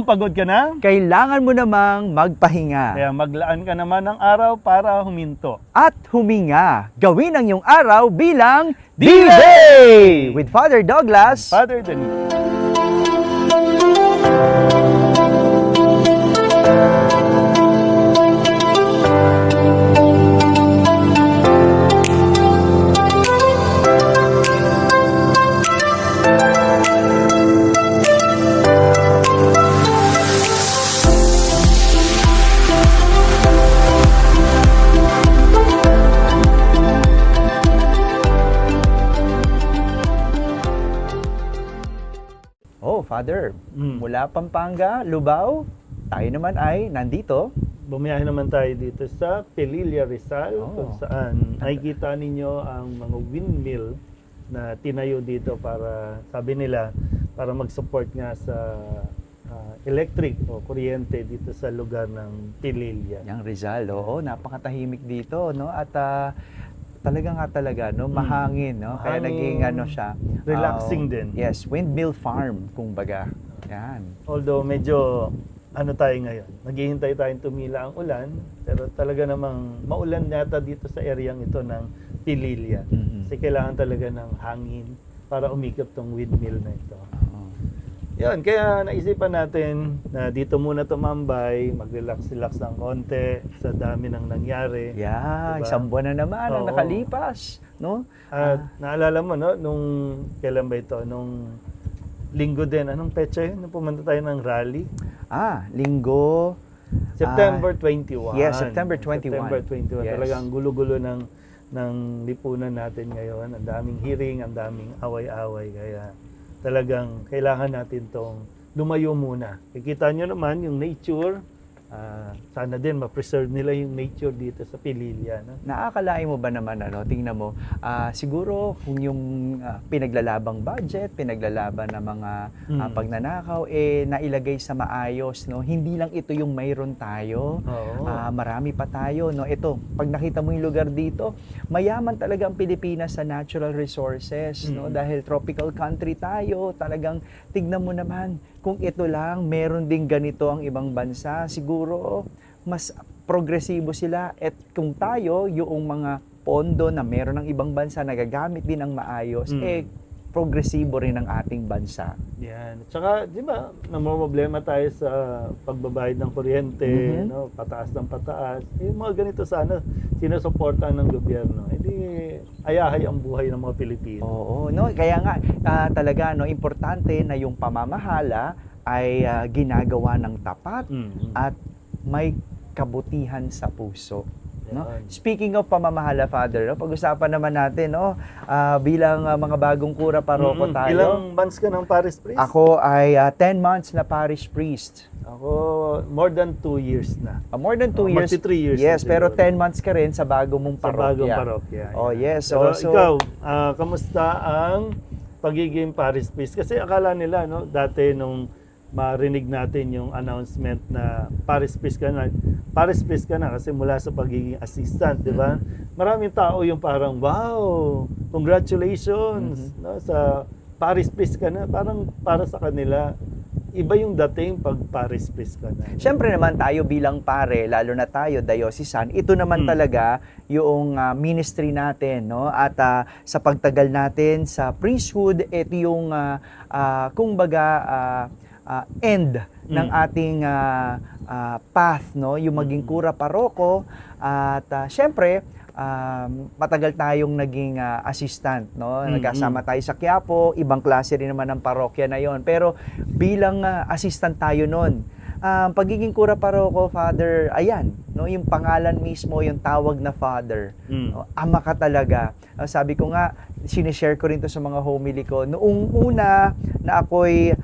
pagod ka na? Kailangan mo namang magpahinga Kaya maglaan ka naman ng araw para huminto. at huminga. Gawin ang iyong araw bilang D-Day! with Father Douglas. Father Danilo. Oh, Father, Mm. mula Pampanga, Lubao, tayo naman ay nandito. Bumiyahe naman tayo dito sa Pelilla, Rizal, Oh. kung saan nakikita ninyo ang mga windmill na tinayo dito para, sabi nila, para mag-support nga sa electric o kuryente dito sa lugar ng Pelilla. Yang Rizal, oo, napakatahimik dito, no? At talaga, no, mahangin, no? Kaya Mahangin, naging ano siya, relaxing din. Yes, windmill farm, kumbaga. Yan. Although medyo ano tayo ngayon, naghihintay tayong tumila ang ulan, pero talaga namang maulan yata dito sa areang ito ng Pelilla. Mhm. Kasi kailangan talaga ng hangin para umikot tong windmill na ito. Oo. Yan, kaya naisipan natin na dito muna tumambay, mag-relax-relax ng konti sa dami ng nangyari. Yeah, Diba? isang buwan na naman ang Oo. nakalipas, no? At naalala mo, no, nung kailan ba ito? Nung linggo din, anong petsa yun? Nung pumunta tayo ng rally? Linggo. September 21. Yes, September 21. September 21. Yes. Talagang gulo-gulo ng lipunan natin ngayon. Ang daming hearing, ang daming away-away. Kaya talagang kailangan natin tong lumayo muna. Kikita nyo naman yung nature. Sana din ma-preserve nila yung nature dito sa Pelilla. No? Naakalain mo ba naman, tingnan mo, siguro kung yung pinaglalabang budget, pinaglalaban ng mga pagnanakaw, nailagay sa maayos, no? Hindi lang ito yung mayroon tayo, Oo. marami pa tayo, no? Ito, pag nakita mo yung lugar dito, mayaman talaga ang Pilipinas sa natural resources, no? Dahil tropical country tayo, talagang tignan mo naman, kung ito lang, meron ding ganito ang ibang bansa, siguro mas progresibo sila. At kung tayo, yung mga pondo na meron ng ibang bansa, nagagamit din ng maayos, progresibo rin ang ating bansa. Yan. Tsaka, di ba, namumroblema tayo sa pagbabayad ng kuryente, no? Pataas ng pataas. Yung mga ganito sana, sinusuportahan ng gobyerno. Hindi ayahay ang buhay ng mga Pilipino. Oo, no? Kaya nga, talaga, no, importante na yung pamamahala ay ginagawa ng tapat at may kabutihan sa puso. No? Yan. Speaking of pamamahala, Father, no, pag-usapan naman natin, no, bilang mga bagong kura paroko tayo. Ilang months ka ng parish priest? Ako ay 10 months na parish priest. Ako, more than 2 years na. More than 2 years. Magti 3 years Yes, na pero siguro. 10 months ka rin sa bago mong Sa parokya. bagong parokya. Oh, yes. Pero So, ikaw, kamusta ang pagiging parish priest? Kasi akala nila, no, dati nung marinig natin yung announcement na parish priest ka na kasi mula sa pagiging assistant, di ba? Maraming tao yung parang, wow, congratulations, no, sa parish priest ka na. Parang para sa kanila, iba yung dating pag parish priest ka na. Siyempre naman tayo bilang pare, lalo na tayo diocesan, ito naman talaga yung ministry natin, no? At sa pagtagal natin sa priesthood, ito yung kumbaga end ng ating path, no? Yung maging kura paroko at siyempre matagal tayong naging assistant, no? Nagkasama tayo sa Quiapo, ibang klase rin naman ng parokya na yon. Pero bilang assistant tayo noon, pagiging kura paroko, Father, ayan, no, yung pangalan mismo, yung tawag na Father, no, ama ka talaga. Sabi ko nga, sinishare ko rin to sa mga homily ko. Noong una na ako'y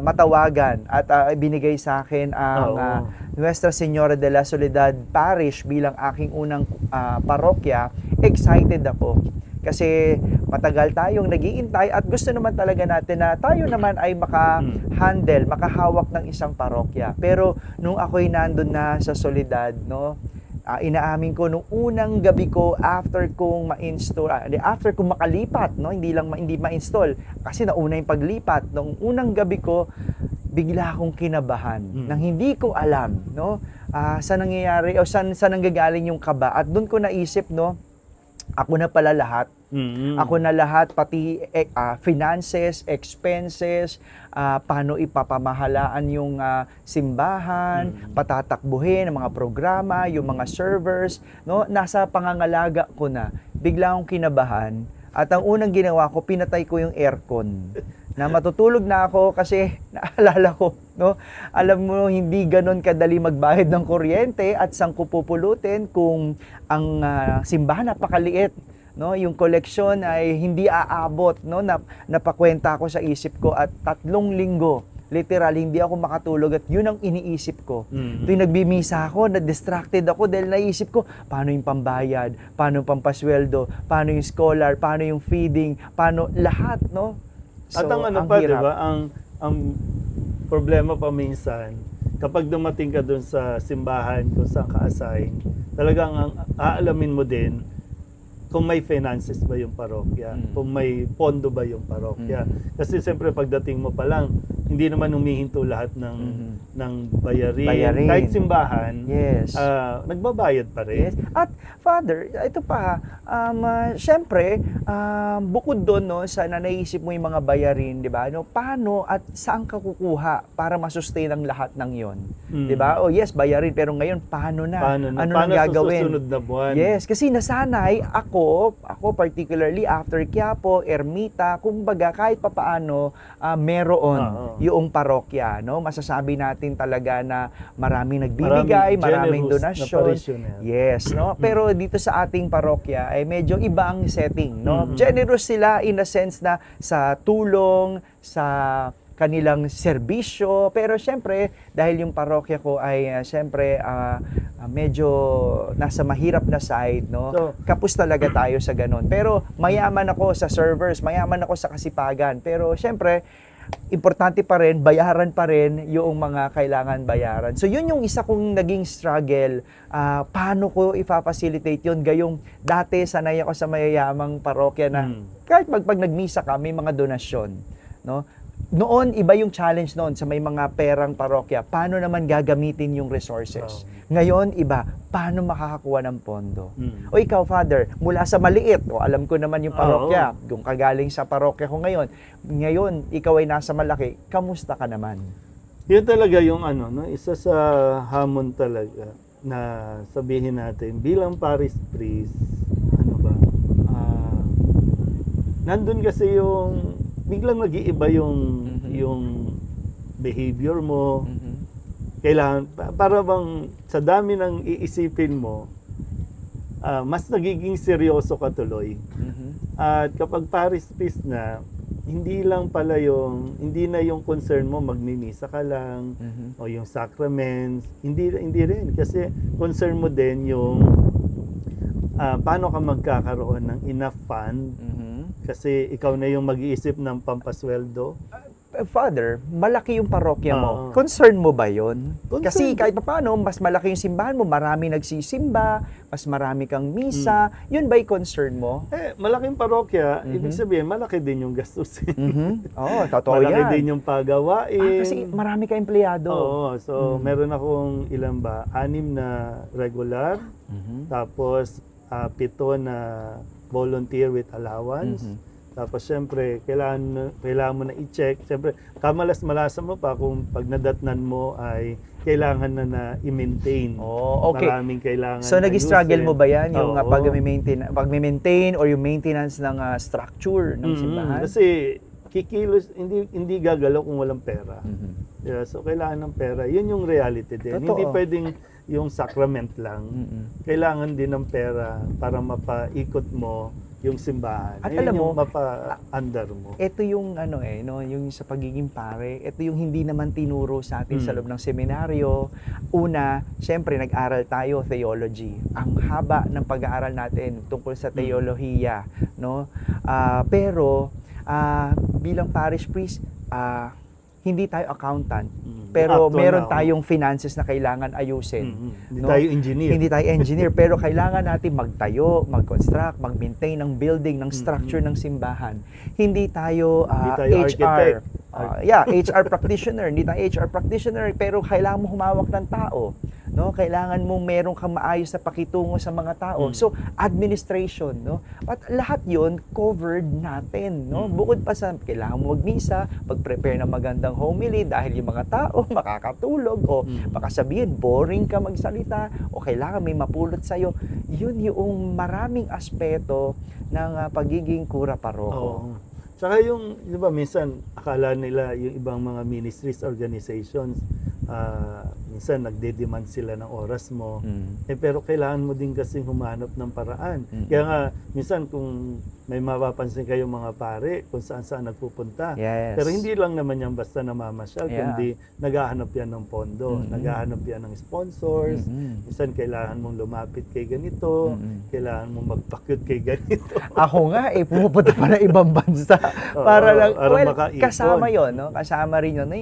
matawagan at binigay sa akin ang Nuestra Señora de la Soledad Parish bilang aking unang parokya, excited ako. Kasi matagal tayong nag-iintay at gusto naman talaga natin na tayo naman ay maka-handle, makahawak ng isang parokya. Pero nung ako'y nandun na sa Soledad, no, inaamin ko nung unang gabi ko after kong ma-install, after kong makalipat, no, hindi ma-install kasi nauna yung paglipat. Nung unang gabi ko, bigla akong kinabahan Mm. nang hindi ko alam, no? Saan nangyayari o saan nanggagaling yung kaba. At doon ko naisip, no, ako na pala lahat. Mm. Ako na lahat, pati finances, expenses, paano ipapamahalaan yung simbahan, patatakbuhin ang mga programa, yung mga servers, no? Nasa pangangalaga ko na. Bigla akong kinabahan at ang unang ginawa ko, pinatay ko yung aircon. Na matutulog na ako kasi naalala ko, no? Alam mo, hindi ganon kadali magbayad ng kuryente at saan ko pupulutin kung ang simbahan napakaliit. No, yung collection ay hindi aabot, no, napakwenta ako sa isip ko at 3 linggo literal hindi ako makatulog at yun ang iniisip ko. Tuwing nagbimisa ako, na-distracted ako dahil naisip ko paano yung pambayad, paano yung pampasweldo, paano yung scholar, paano yung feeding, paano lahat, no? At ang ano ang pa, di hirap. ba, ang problema pa minsan, kapag dumating ka dun sa simbahan kung saan ka assign, talagang aalamin mo din kung may finances ba yung parokya, kung may pondo ba yung parokya. Kasi siyempre pagdating mo pa lang, hindi naman humihinto lahat ng bayarin. Kahit simbahan, Yes. nagbabayad pa rin. Yes. At Father, ito pa, syempre, bukod doon, no, sa naisip mo yung mga bayarin, di ba? No, paano at saan ka kukuha para masustain ang lahat ng yon? Di ba? Oh yes, bayarin, pero ngayon, paano na? Ano Paano nang sa gagawin? susunod na buwan? Yes, kasi nasanay ako particularly after Quiapo, Ermita, kumbaga kahit papaano meron yung parokya, no? Masasabi natin talaga na maraming nagbibigay, maraming donasyon. Yes, no? Pero dito sa ating parokya ay medyo iba ang setting, no? Generous sila in a sense na sa tulong, sa kanilang serbisyo, pero syempre dahil yung parokya ko ay syempre medyo nasa mahirap na side, no? So, Kapos talaga tayo sa ganun. Pero mayaman ako sa servers, mayaman ako sa kasipagan. Pero syempre, importante pa rin, bayaran pa rin yung mga kailangan bayaran. So yun yung isa kong naging struggle. Paano ko ipapacilitate yun? Gayong dati sanay ako sa mayayamang parokya na kahit pag nagmisa ka, may mga donasyon, no? Noon, iba yung challenge noon sa may mga perang parokya. Paano naman gagamitin yung resources? Ngayon, iba. Paano makakakuha ng pondo? O ikaw, Father, mula sa maliit, alam ko naman yung parokya, yung kagaling sa parokya ko ngayon, ikaw ay nasa malaki, kamusta ka naman? Yun talaga yung ano, no? Isa sa hamon talaga na sabihin natin, bilang parish priest, ano ba, nandun kasi yung biglang nag-iiba yung behavior mo. Kailangan, para bang sa dami ng iisipin mo, mas nagiging seryoso ka tuloy. At kapag parish priest na, hindi na yung concern mo magmimisa ka lang o yung sacraments, hindi rin kasi concern mo din yung paano ka magkakaroon ng enough fund kasi ikaw na yung mag-iisip ng pampasweldo. Father, malaki yung parokya mo. Concern mo ba yun? Concern. Kasi kahit paano, mas malaki yung simbahan mo, marami nagsisimba, mas marami kang misa. Yun ba yung concern mo? Malaking parokya, ibig sabihin, malaki din yung gastusin. Oo, totoo malaki yan. din yung pagawain. Kasi marami ka empleyado. Oo, so meron akong 6 na regular, tapos 7 na volunteer with allowance. Tapos syempre, kailangan mo na i-check. Syempre, kamalas-malasa mo pa kung pag nadatnan mo ay kailangan na i-maintain. Oh, okay. Maraming kailangan. So nag-struggle mo ba yan? Yung Oo. pag-maintain or yung maintenance ng structure ng simbahan? Kasi kikilos, hindi gagalaw kung walang pera. Yeah, so kailangan ng pera. Yun yung reality din. Totoo. Hindi pwedeng yung sacrament lang. Kailangan din ng pera para mapaikot mo yung simbahan. At Ayun alam mo, yung mapa-under mo. ito yung yung sa pagiging pare, ito yung hindi naman tinuro sa atin sa loob ng seminaryo. Una, syempre nag-aral tayo theology. Ang haba ng pag-aaral natin tungkol sa teolohiya, no? Pero bilang parish priest, hindi tayo accountant. Pero Actual meron na, tayong finances na kailangan ayusin. Hindi no? tayo engineer. Hindi tayo engineer, pero kailangan natin magtayo, mag-construct, mag-maintain ng building, ng structure ng simbahan. Hindi tayo Hindi tayo HR. architect. HR practitioner, hindi tayo HR practitioner, pero kailangan mo humawak ng tao. No, kailangan mo meron kang maayos na pakitungo sa mga tao. So, administration, no? At lahat 'yon covered natin, no? Bukod pa sa kailangan mo magmisa, mag-prepare ng magandang homily dahil yung mga tao makakatulog o baka sabihin boring ka magsalita o kailangan may mapulot sa iyo. 'Yun yung maraming aspeto ng pagiging kura paroko. Oo. Tsaka yung, di ba, minsan akala nila yung ibang mga ministries, organizations, minsan nagde-demand sila ng oras mo. Pero kailangan mo din kasi humanap ng paraan. Kaya nga, minsan kung may mapapansin kayo mga pare, kung saan-saan nagpupunta. Yes. Pero hindi lang naman yan basta namamasyal, kundi naghahanap yan ng pondo, naghahanap yan ng sponsors. Minsan kailangan mong lumapit kay ganito, kailangan mong magpakyut kay ganito. Ako nga, pumupunta pa ng ibang bansa para lang, makaipon. kasama yon, no? Kasama rin yun.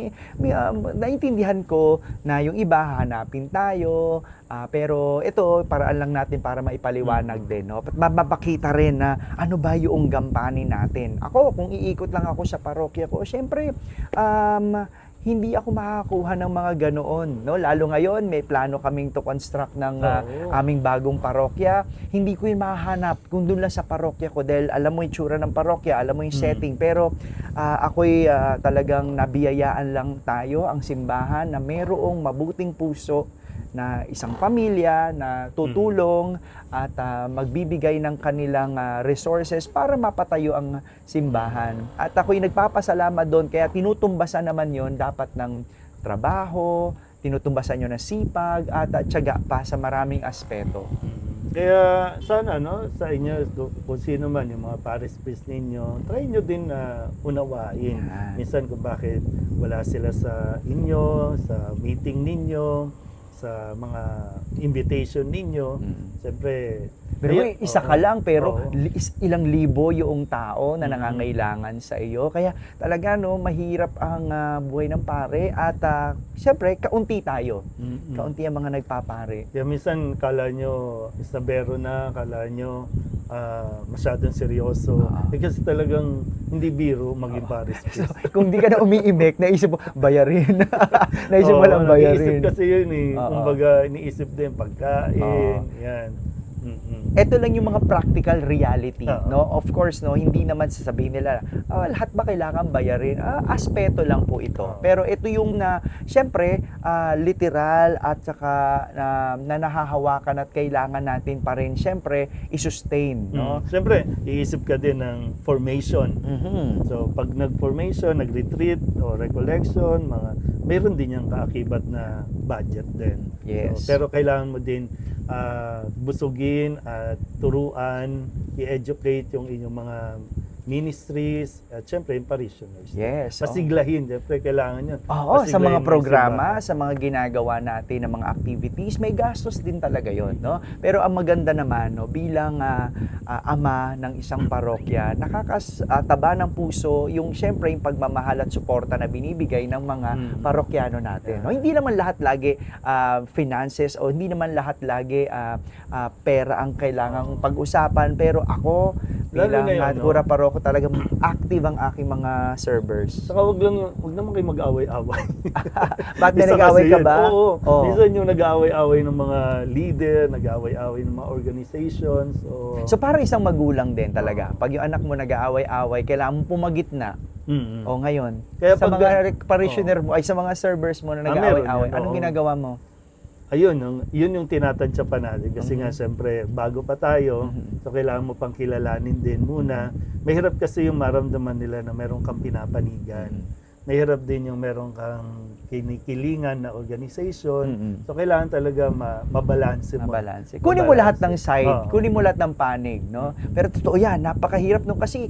Naintindihan ko na yung iba, hanapin tayo, pero ito, paraan lang natin para maipaliwanag din, no? At mapapakita rin na ano ba yung gampanin natin. Ako, kung iikot lang ako sa parokya ko, syempre, hindi ako makakakuha ng mga ganoon, no? Lalo ngayon, may plano kaming to construct ng aming bagong parokya. Hindi ko yun mahanap kung doon lang sa parokya ko dahil alam mo yung tsura ng parokya, alam mo yung setting. Pero ako'y talagang nabiyayaan lang tayo, ang simbahan, na merong mabuting puso na isang pamilya na tutulong at magbibigay ng kanilang resources para mapatayo ang simbahan. At ako'y nagpapasalamat doon, kaya tinutumbasan naman yon dapat ng trabaho, tinutumbasan nyo ng sipag at tiyaga pa sa maraming aspeto. Kaya sana, no, sa inyo, kung sino man yung mga parish priest ninyo, try nyo din na unawain. Minsan kung bakit wala sila sa inyo, sa meeting ninyo, sa mga invitation ninyo. Siyempre, pero isa ka lang, pero ilang libo yung tao na nangangailangan sa iyo. Kaya talaga, no, mahirap ang buhay ng pare at siyempre, kaunti tayo. Kaunti ang mga nagpapare. Kaya minsan, kala nyo, isabero na, kala nyo, masyadong seryoso. Kasi talagang hindi biro maging parish priest. So, kung di ka na umiimik, naisip mo, bayarin. Naisip mo lang bayarin. Naisip kasi yun eh. Kumbaga, iniisip din pagkain, yan. Ito lang yung mga practical reality, no? Of course, no, hindi naman sasabihin nila, lahat ba kailangan bayarin? Aspeto lang po ito. Pero ito yung syempre, literal at saka na nahahawakan at kailangan natin pa rin, syempre, i-sustain, no? Syempre, iisip ka din ng formation. So, pag nag-formation, nag-retreat o recollection, mayroon din yung kaakibat na budget din. Yes. So, pero kailangan mo din busugin at turuan, i-educate yung inyong mga ministries at syempre yung parishioners. Yes. Pasiglahin, syempre kailangan yun. Sa mga programa, sa mga ginagawa natin ng mga activities, may gastos din talaga yon, no? Pero ang maganda naman, no, bilang ama ng isang parokya, nakakataba ng puso yung syempre yung pagmamahal at suporta na binibigay ng mga parokyano natin. No? Hindi naman lahat lagi finances o hindi naman lahat lagi pera ang kailangang pag-usapan, pero ako bilang kura paroko talagang active ang aking mga servers. Saka wag naman kayo mag-away-away. Bakit may nag-away ka ba? Oo. Minsan yung nag-away-away ng mga leader, nag-away-away ng mga organizations. So parang isang magulang din talaga. Pag yung anak mo nag-away-away, kailangan mo pumagitna. O ngayon, kaya sa mga parishioner mo, ay sa mga servers mo na nag-away-away, anong ginagawa mo? Ayun, yun yung tinatansya pa natin kasi nga siyempre bago pa tayo, so kailangan mo pang kilalanin din muna. Mahirap kasi yung maramdaman nila na meron kang pinapanigan. Mahirap din yung meron kang kinikilingan na organization. So kailangan talaga mabalanse mo. Kunin mo lahat ng side, kunin mo lahat ng panig, no? Pero totoo yan, napakahirap no kasi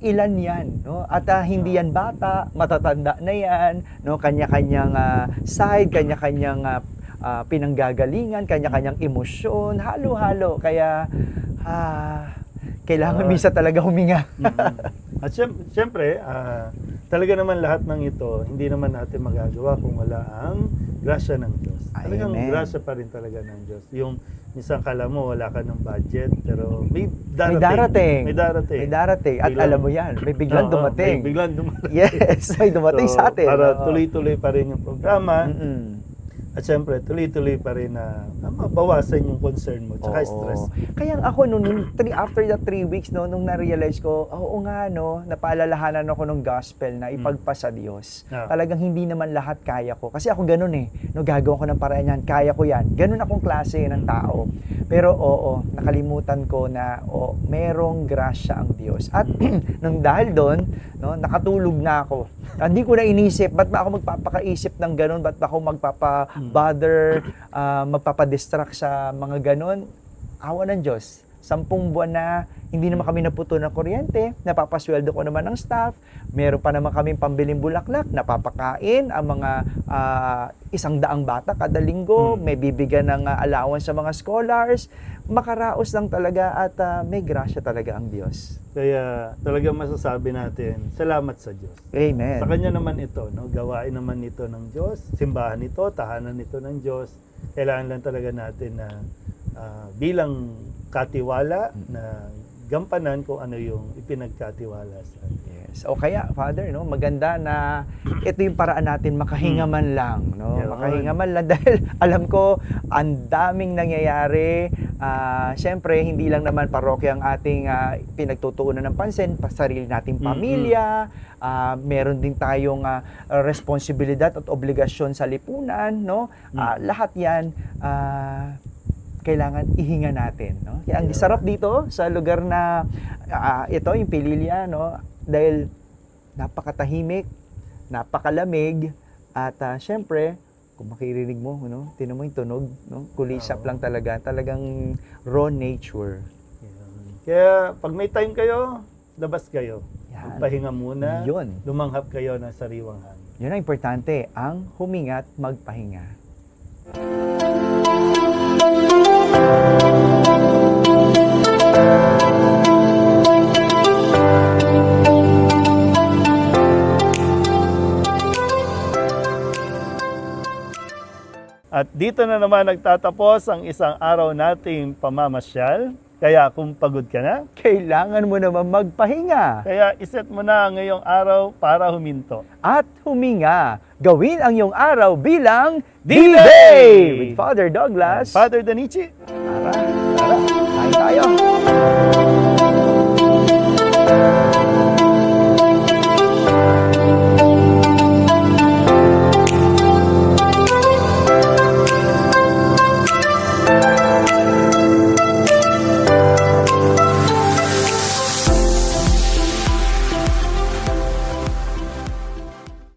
ilan yan, no? At hindi yan bata, matatanda na yan, no? Kanya-kanyang side, kanya-kanyang pinanggagalingan, kanya-kanyang emosyon, halo-halo. Kaya, kailangan misa talaga huminga. At syempre, talaga naman lahat ng ito, hindi naman natin magagawa kung wala ang grasya ng Diyos. Talagang Amen. grasya pa rin talaga ng Diyos. Yung minsan kala mo wala ka ng budget, pero may darating. May darating. May darating. At Biglang- alam mo yan, may biglang Oo, dumating. May biglang dumating. Yes, may dumating So, sa atin. Para Oo. tuloy-tuloy pa rin yung programa. Mm-mm. At syempre, tuloy-tuloy pa rin na mabawasan yung concern mo, tsaka Oo. stress. Kaya ako after that 3 weeks nung na-realize ko, oo nga napaalalahanan ako ng gospel na ipagpasa Diyos. Yeah. Talagang hindi naman lahat kaya ko. Kasi ako ganun gagawa ko ng paraan yan, kaya ko yan. Ganun akong klase ng tao. Pero nakalimutan ko na merong grasya ang Diyos. At nang dahil doon, nakatulog na ako. Hindi ko na inisip, ba't ba ako magpapakaisip ng ganun? Ba't ba ako magpapabother, magpapadistract sa mga ganun? Awa ng Diyos. 10 buwan na hindi naman kami naputo ng kuryente, napapasweldo ko naman ng staff, meron pa naman kaming pambiling bulaklak, napapakain ang mga 100 bata kada linggo, may bibigyan ng allowance sa mga scholars, makaraos lang talaga at may grasya talaga ang Diyos. Kaya talagang masasabi natin, salamat sa Diyos. Amen. Sa Kanya naman ito, gawain naman ito ng Diyos, simbahan ito, tahanan ito ng Diyos. Kailangan lang talaga natin na bilang katiwala na gampanan kung ano yung ipinagkatiwala sa atin. Yes. O kaya, Father, maganda na ito yung paraan natin makahinga man lang, Yun. Makahinga man lang dahil alam ko ang daming nangyayari. Siyempre, hindi lang naman parokya ang ating pinagtutuunan ng pansin, sarili nating pamilya, meron din tayong responsibilidad at obligasyon sa lipunan, lahat 'yan kailangan ihinga natin, Kaya ang sarap dito sa lugar na ito yung Pililya, dahil napakatahimik, napakalamig at syempre kung makirinig mo, tinan mo yung tunog, kulisap lang talagang raw nature. Yan. Kaya pag may time kayo, labas kayo. Yan. Magpahinga muna. Yun. Lumanghap kayo ng sariwang hangin. Yun ang importante, ang huminga't magpahinga. At dito na naman nagtatapos ang isang araw nating pamamasyal. Kaya kung pagod ka na, Kailangan mo naman magpahinga kaya iset mo na ngayong araw para huminto. at huminga. Gawin ang iyong araw bilang D-Day! D-Day! With Father Douglas. Father Danichi, Tara, kain tayo.